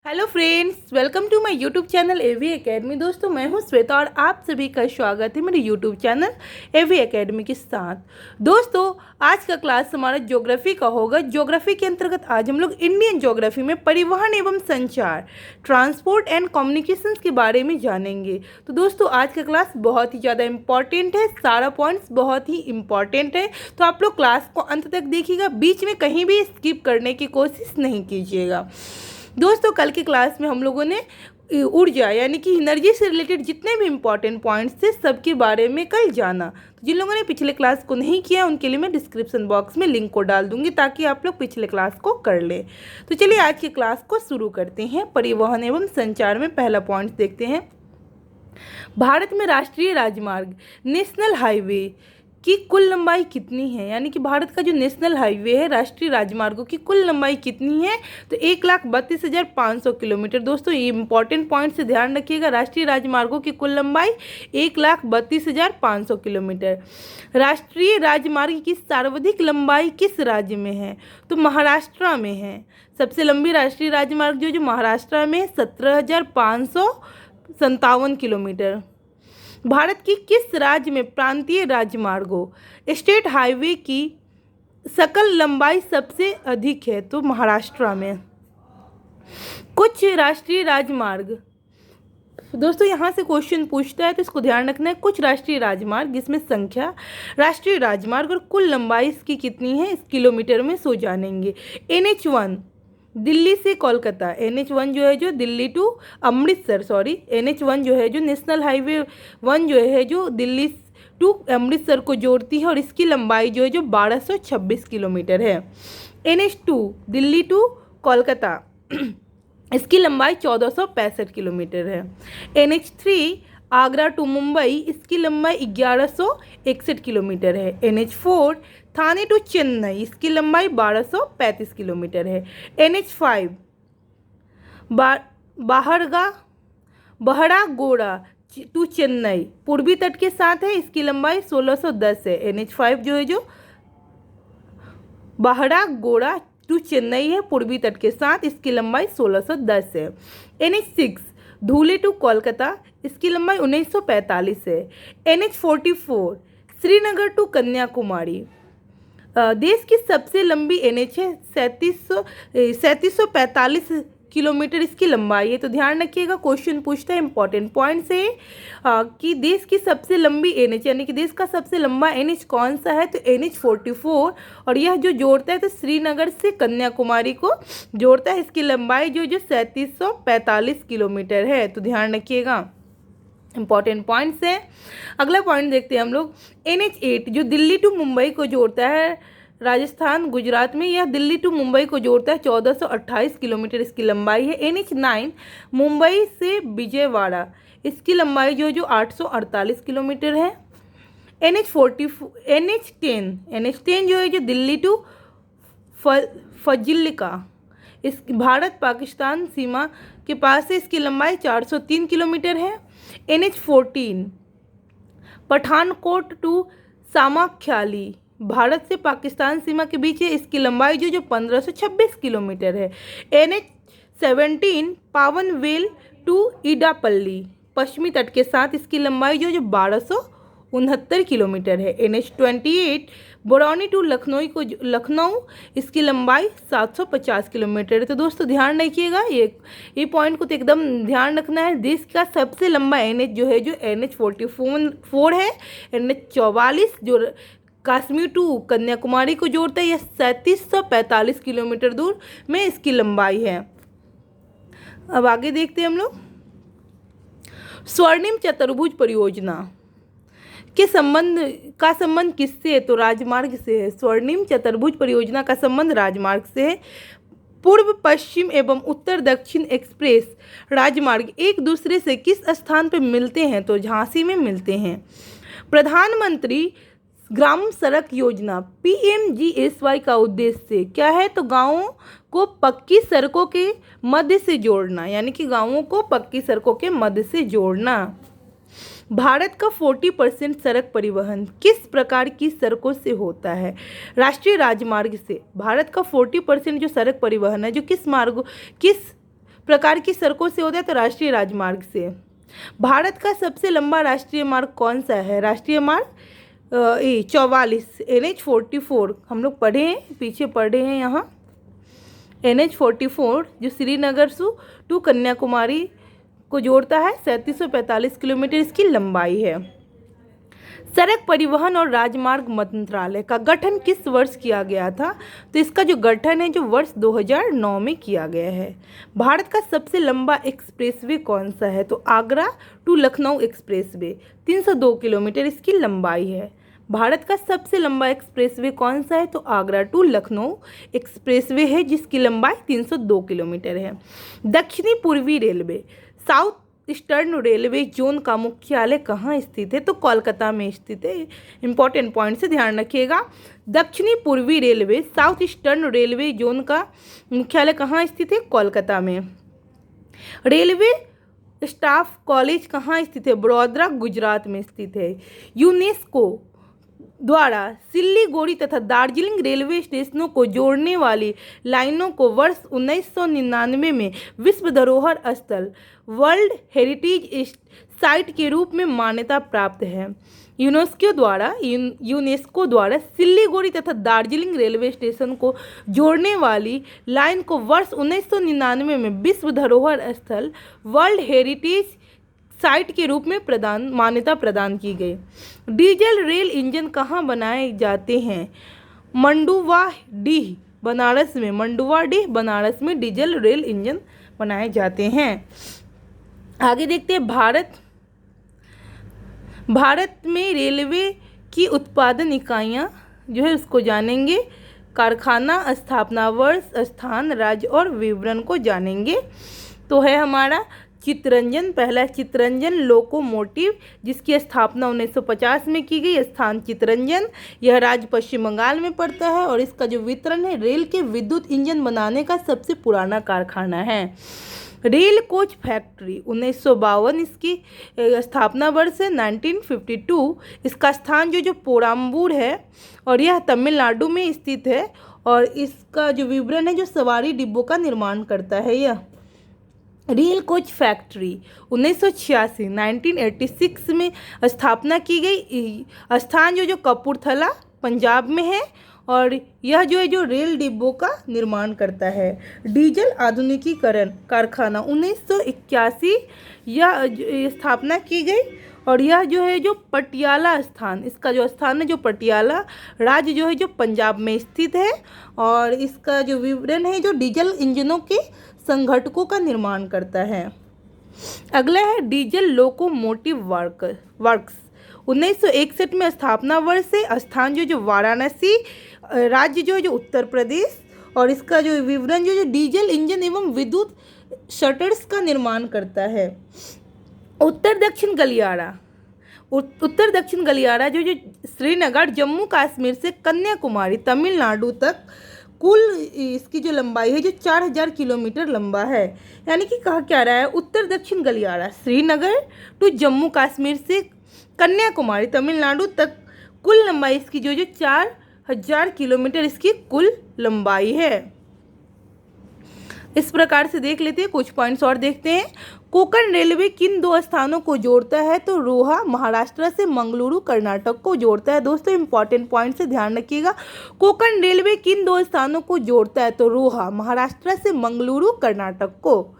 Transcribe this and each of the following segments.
Hello friends, welcome to my YouTube channel AV academy. दोस्तों, मैं हूं श्वेता और आप सभी का स्वागत है मेरे यूट्यूब चैनल एवी एकेडमी के साथ। दोस्तों, आज का क्लास हमारा ज्योग्राफी का होगा। ज्योग्राफी के अंतर्गत आज हम लोग इंडियन ज्योग्राफी में परिवहन एवं संचार, ट्रांसपोर्ट एंड कम्युनिकेशंस के बारे में जानेंगे। तो दोस्तों, आज का क्लास बहुत ही ज़्यादा इंपॉर्टेंट है, सारा पॉइंट्स बहुत ही इंपॉर्टेंट है। तो आप लोग क्लास को अंत तक देखिएगा, बीच में कहीं भी स्किप करने की कोशिश नहीं कीजिएगा। दोस्तों, कल की क्लास में हम लोगों ने ऊर्जा यानी कि एनर्जी से रिलेटेड जितने भी इम्पॉर्टेंट पॉइंट्स थे सबके बारे में कल जाना। तो जिन लोगों ने पिछले क्लास को नहीं किया उनके लिए मैं डिस्क्रिप्शन बॉक्स में लिंक को डाल दूंगी ताकि आप लोग पिछले क्लास को कर लें। तो चलिए आज की क्लास को शुरू करते हैं। परिवहन एवं संचार में पहला पॉइंट देखते हैं। भारत में राष्ट्रीय राजमार्ग नेशनल हाईवे की कुल लंबाई कितनी है? यानी कि भारत का जो नेशनल हाईवे है, राष्ट्रीय राजमार्गों की कुल लंबाई कितनी है? तो 1,32,500 किलोमीटर। दोस्तों, ये इंपॉर्टेंट पॉइंट से ध्यान रखिएगा। राष्ट्रीय राजमार्गों की कुल लंबाई 1,32,500 किलोमीटर। राष्ट्रीय राजमार्ग की सर्वाधिक लंबाई किस राज्य में है? तो महाराष्ट्र में है। सबसे लंबी राष्ट्रीय राजमार्ग जो महाराष्ट्र में 17,557 किलोमीटर। भारत की किस राज्य में प्रांतीय राजमार्गों स्टेट हाईवे की सकल लंबाई सबसे अधिक है? तो महाराष्ट्र में। कुछ राष्ट्रीय राजमार्ग, दोस्तों यहाँ से क्वेश्चन पूछता है तो इसको ध्यान रखना है। कुछ राष्ट्रीय राजमार्ग, इसमें संख्या, राष्ट्रीय राजमार्ग और कुल लंबाई इसकी कितनी है इस किलोमीटर में सो जानेंगे। NH1 दिल्ली से कोलकाता, NH1 जो है जो दिल्ली टू अमृतसर, NH1 जो है जो नेशनल हाईवे 1 जो है जो दिल्ली टू अमृतसर को जोड़ती है और इसकी लंबाई जो है जो 1226 किलोमीटर है। NH2 दिल्ली टू कोलकाता, इसकी लंबाई 1465 किलोमीटर है। NH3 आगरा टू मुंबई, इसकी लंबाई 1161 किलोमीटर है। NH4 थाने टू चेन्नई, इसकी लंबाई 1235 किलोमीटर है। NH5 बहरागोड़ा टू चेन्नई पूर्वी तट के साथ है, इसकी लंबाई 1610 है। NH5 जो है जो बहरागोड़ा टू चेन्नई है पूर्वी तट के साथ, इसकी लंबाई 1610 है। NH6 धुले टू कोलकाता, इसकी लंबाई 1945 है। NH44 श्रीनगर टू कन्याकुमारी, देश की सबसे लंबी NH है, 3745 किलोमीटर इसकी लंबाई है। तो ध्यान रखिएगा, क्वेश्चन पूछता है इंपॉर्टेंट पॉइंट से कि देश की सबसे लंबी NH यानी कि देश का सबसे लंबा NH कौन सा है? तो NH44, और यह जो जोड़ता है तो श्रीनगर से कन्याकुमारी को जोड़ता है, इसकी लंबाई जो 3745 किलोमीटर है। तो ध्यान रखिएगा, इंपॉर्टेंट पॉइंट्स है। अगला पॉइंट देखते हैं हम लोग। NH8 जो दिल्ली टू मुंबई को जोड़ता है राजस्थान गुजरात में, यह दिल्ली टू मुंबई को जोड़ता है, 1428 किलोमीटर इसकी लंबाई है। NH9 मुंबई से विजयवाड़ा, इसकी लंबाई जो 848 किलोमीटर है। NH10 जो है जो दिल्ली टू फजिल्का, इस भारत पाकिस्तान सीमा के पास है, इसकी लंबाई 403 किलोमीटर है। NH14 पठानकोट टू सामाख्याली, भारत से पाकिस्तान सीमा के बीच है, इसकी लंबाई जो 1526 किलोमीटर है। NH17 पावनवेल टू इडापल्ली, पश्चिमी तट के साथ, इसकी लंबाई जो 1269 किलोमीटर है। NH28 बरौनी टू लखनऊ, इसकी लंबाई 750 किलोमीटर है। तो दोस्तों ध्यान रखिएगा, ये पॉइंट को तो एकदम ध्यान रखना है। देश का सबसे लंबा NH जो है जो NH44 है। NH44 जो कश्मीर टू कन्याकुमारी को जोड़ता है, यह 3745 किलोमीटर दूर में इसकी लंबाई है। अब आगे देखते हैं हम लोग। स्वर्णिम चतुर्भुज परियोजना के संबंध किससे है? तो राजमार्ग से है। स्वर्णिम चतुर्भुज परियोजना का संबंध राजमार्ग से है। पूर्व पश्चिम एवं उत्तर दक्षिण एक्सप्रेस राजमार्ग एक दूसरे से किस स्थान पर मिलते हैं? तो झांसी में मिलते हैं। प्रधानमंत्री ग्राम सड़क योजना PMGSY का उद्देश्य क्या है? तो गाँवों को पक्की सड़कों के मध्य से जोड़ना, यानी कि गाँवों को पक्की सड़कों के मध्य से जोड़ना। भारत का 40% सड़क परिवहन किस प्रकार की सड़कों से होता है? राष्ट्रीय राजमार्ग से। भारत का 40% जो सड़क परिवहन है जो किस प्रकार की सड़कों से होता है? तो राष्ट्रीय राजमार्ग से। भारत का सबसे लंबा राष्ट्रीय मार्ग कौन सा है? राष्ट्रीय मार्ग 44 NH44 हम लोग पढ़े हैं, पीछे पढ़े हैं यहाँ। NH44 जो श्रीनगर से टू कन्याकुमारी को जोड़ता है, 3745 किलोमीटर इसकी लंबाई है। सड़क परिवहन और राजमार्ग मंत्रालय का गठन किस वर्ष किया गया था? तो इसका जो गठन है जो वर्ष 2009 में किया गया है। भारत का सबसे लंबा एक्सप्रेसवे कौन सा है? तो Agra to Lucknow expressway, 302 kilometre इसकी लंबाई है। भारत का सबसे लंबा एक्सप्रेसवे कौन सा है? तो आगरा टू लखनऊ एक्सप्रेसवे है जिसकी लंबाई 302 किलोमीटर है। दक्षिणी पूर्वी railway south eastern railway zone का मुख्यालय कहाँ स्थित है? तो कोलकाता में स्थित है। इंपॉर्टेंट पॉइंट से ध्यान रखिएगा। दक्षिणी पूर्वी railway south eastern railway zone का मुख्यालय कहाँ स्थित है? कोलकाता में। रेलवे स्टाफ कॉलेज कहाँ स्थित है? बड़ौदा गुजरात में स्थित है। यूनेस्को द्वारा सिल्लीगुड़ी तथा दार्जिलिंग रेलवे स्टेशनों को जोड़ने वाली लाइनों को वर्ष 1999 में विश्व धरोहर स्थल वर्ल्ड हेरिटेज साइट के रूप में मान्यता प्राप्त है। यूनेस्को द्वारा सिल्लीगुड़ी तथा दार्जिलिंग रेलवे स्टेशन को जोड़ने वाली लाइन को वर्ष 1999 में विश्व धरोहर स्थल वर्ल्ड हेरिटेज साइट के रूप में मान्यता प्रदान की गई। डीजल रेल इंजन कहाँ बनाए जाते हैं? मंडुवाडीह बनारस में। मंडुवाडीह बनारस में डीजल रेल इंजन बनाए जाते हैं। आगे देखते हैं भारत में रेलवे की उत्पादन इकाइयाँ जो है उसको जानेंगे। कारखाना, स्थापना वर्ष, स्थान, राज्य और विवरण को जानेंगे। तो है हमारा चित्तरंजन, पहला चित्तरंजन लोकोमोटिव जिसकी स्थापना 1950 में की गई। स्थान चित्तरंजन, यह राज्य पश्चिम बंगाल में पड़ता है और इसका जो वितरण है रेल के विद्युत इंजन बनाने का सबसे पुराना कारखाना है। रेल कोच फैक्ट्री 1952 इसकी स्थापना वर्ष है 1952। इसका स्थान जो पोराम्बूर है और यह तमिलनाडु में स्थित है और इसका जो विवरण है जो सवारी डिब्बों का निर्माण करता है। यह रेल कोच फैक्ट्री 1986 1986 में स्थापना की गई। स्थान जो कपूरथला पंजाब में है और यह जो रेल डिब्बों का निर्माण करता है। डीजल आधुनिकीकरण कारखाना 1981 यह स्थापना की गई और यह जो पटियाला स्थान, इसका जो स्थान है जो पटियाला राज्य जो पंजाब में स्थित है और इसका जो विवरण है जो डीजल इंजनों के संघटकों का निर्माण करता है। अगला है डीजल लोकोमोटिव वर्क्स 1961 में स्थापना वर्ष है। स्थान जो वाराणसी राज्य जो उत्तर प्रदेश और इसका जो विवरण जो डीजल इंजन एवं विद्युत शटर्स का निर्माण करता है। उत्तर दक्षिण गलियारा जो श्रीनगर जम्मू कश्मीर से कन्याकुमारी तमिलनाडु तक कुल इसकी जो लंबाई है जो 4000 किलोमीटर लंबा है। यानी कि कहा क्या रहा है, उत्तर दक्षिण गलियारा श्रीनगर टू जम्मू कश्मीर से कन्याकुमारी तमिलनाडु तक कुल लंबाई इसकी जो 4000 किलोमीटर इसकी कुल लंबाई है। इस प्रकार से देख लेते हैं, कुछ पॉइंट्स और देखते हैं। कोंकण रेलवे किन दो स्थानों को जोड़ता है? तो रोहा महाराष्ट्र से मंगलुरु कर्नाटक को जोड़ता है। दोस्तों इंपॉर्टेंट पॉइंट से ध्यान रखिएगा। कोंकण रेलवे किन दो स्थानों को जोड़ता है? तो रोहा महाराष्ट्र से मंगलुरु कर्नाटक को,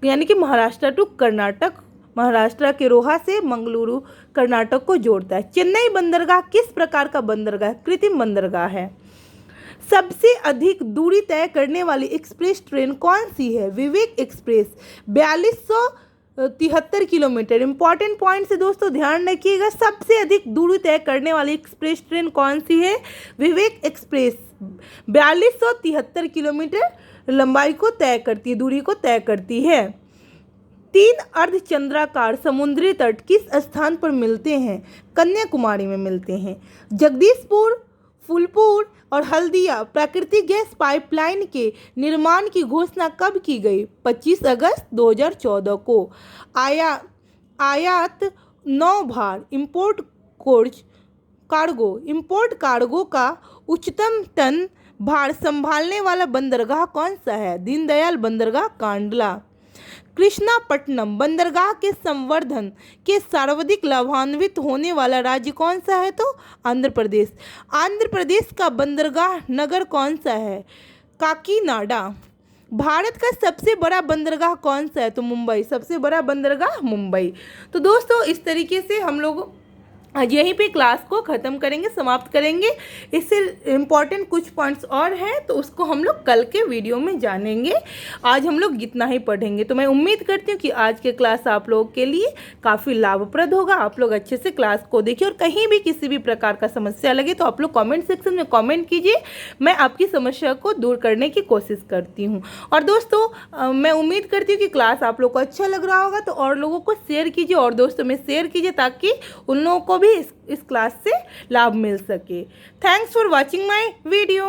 यानी कि महाराष्ट्र टू कर्नाटक, महाराष्ट्र के रोहा से मंगलुरु कर्नाटक को जोड़ता है। चेन्नई बंदरगाह किस प्रकार का बंदरगाह? कृत्रिम बंदरगाह है। सबसे अधिक दूरी तय करने वाली एक्सप्रेस ट्रेन कौन सी है? विवेक एक्सप्रेस 4273 किलोमीटर। इंपॉर्टेंट पॉइंट से दोस्तों ध्यान रखिएगा। सबसे अधिक दूरी तय करने वाली एक्सप्रेस ट्रेन कौन सी है? विवेक एक्सप्रेस 4273 किलोमीटर लंबाई को तय करती है, दूरी को तय करती है। 3 अर्धचंद्राकार समुद्री तट किस स्थान पर मिलते हैं? कन्याकुमारी में मिलते हैं। जगदीशपुर, फूलपुर और हल्दिया प्राकृतिक गैस पाइपलाइन के निर्माण की घोषणा कब की गई? 25 अगस्त 2014 को। आयात नौभार इम्पोर्ट कार्गो का उच्चतम टन भार संभालने वाला बंदरगाह कौन सा है? दीनदयाल बंदरगाह कांडला। कृष्णापट्टनम बंदरगाह के संवर्धन के सर्वाधिक लाभान्वित होने वाला राज्य कौन सा है? तो आंध्र प्रदेश। आंध्र प्रदेश का बंदरगाह नगर कौन सा है? काकीनाडा। भारत का सबसे बड़ा बंदरगाह कौन सा है? तो मुंबई। सबसे बड़ा बंदरगाह मुंबई। तो दोस्तों इस तरीके से हम लोग आज यहीं पे क्लास को ख़त्म करेंगे, समाप्त करेंगे। इससे इम्पॉर्टेंट कुछ पॉइंट्स और हैं तो उसको हम लोग कल के वीडियो में जानेंगे। आज हम लोग इतना ही पढ़ेंगे। तो मैं उम्मीद करती हूँ कि आज के क्लास आप लोगों के लिए काफ़ी लाभप्रद होगा। आप लोग अच्छे से क्लास को देखिए और कहीं भी किसी भी प्रकार का समस्या लगे तो आप लोग कॉमेंट सेक्शन में कॉमेंट कीजिए। मैं आपकी समस्या को दूर करने की कोशिश करती हूँ। और दोस्तों मैं उम्मीद करती हूँ कि क्लास आप लोग को अच्छा लग रहा होगा, तो और लोगों को शेयर कीजिए और दोस्तों में शेयर कीजिए ताकि उन लोगों को भी इस क्लास से लाभ मिल सके। Thanks for watching my video.